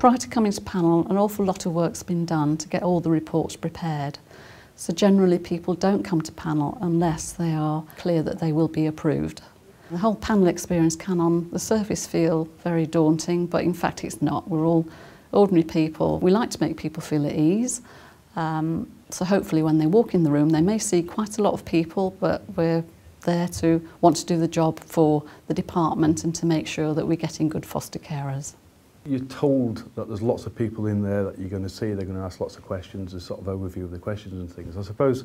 Prior to coming to panel, an awful lot of work's been done to get all the reports prepared. So generally people don't come to panel unless they are clear that they will be approved. The whole panel experience can on the surface feel very daunting, but in fact it's not. We're all ordinary people. We like to make people feel at ease. So hopefully when they walk in the room they may see quite a lot of people, but we're there to want to do the job for the department and to make sure that we're getting good foster carers. You're told that there's lots of people in there that you're going to see, they're going to ask lots of questions, a sort of overview of the questions and things. I suppose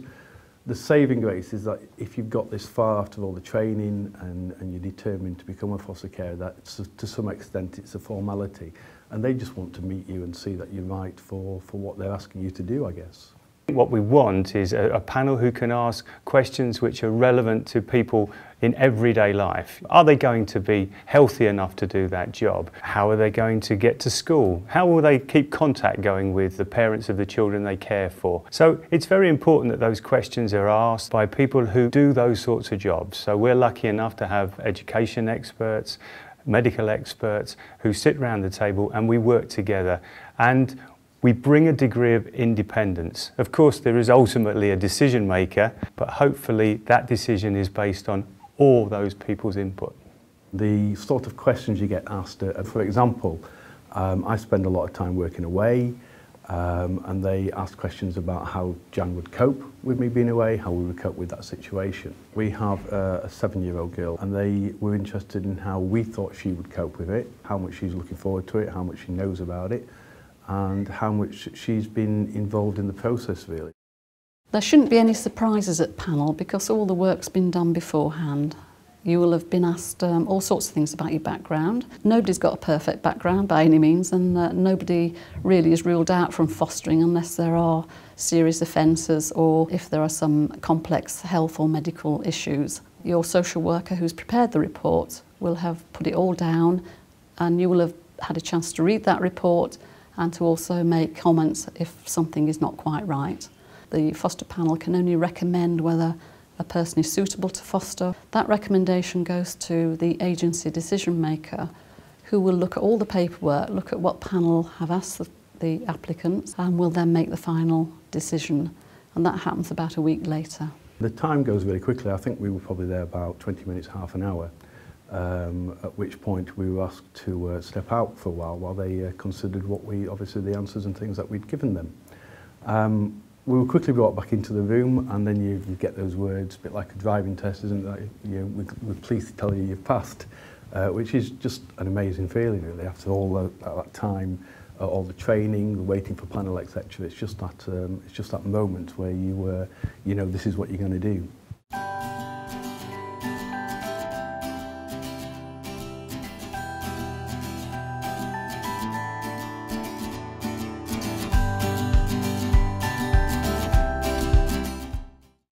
the saving grace is that if you've got this far after all the training and you're determined to become a foster carer, that to some extent it's a formality. And they just want to meet you and see that you're right for what they're asking you to do, I guess. What we want is a panel who can ask questions which are relevant to people in everyday life. Are they going to be healthy enough to do that job? How are they going to get to school? How will they keep contact going with the parents of the children they care for? So it's very important that those questions are asked by people who do those sorts of jobs. So we're lucky enough to have education experts, medical experts who sit around the table and we work together. And we bring a degree of independence. Of course, there is ultimately a decision maker, but hopefully that decision is based on all those people's input. The sort of questions you get asked are, for example, I spend a lot of time working away, and they ask questions about how Jan would cope with me being away, how we would cope with that situation. We have a 7-year-old girl, and they were interested in how we thought she would cope with it, how much she's looking forward to it, how much she knows about it, and how much she's been involved in the process, really. There shouldn't be any surprises at panel because all the work's been done beforehand. You will have been asked all sorts of things about your background. Nobody's got a perfect background by any means, and nobody really is ruled out from fostering unless there are serious offences or if there are some complex health or medical issues. Your social worker who's prepared the report will have put it all down, and you will have had a chance to read that report and to also make comments if something is not quite right. The foster panel can only recommend whether a person is suitable to foster. That recommendation goes to the agency decision maker, who will look at all the paperwork, look at what panel have asked the applicants, and will then make the final decision. And that happens about a week later. The time goes very quickly. I think we were probably there about 20 minutes, half an hour. At which point we were asked to step out for a while they considered obviously the answers and things that we'd given them. We were quickly brought back into the room, and then you get those words, a bit like a driving test, isn't it? We're pleased to tell you you've passed, which is just an amazing feeling, really, after all that time, all the training, the waiting for panel, etc. It's just that moment where you know this is what you're going to do.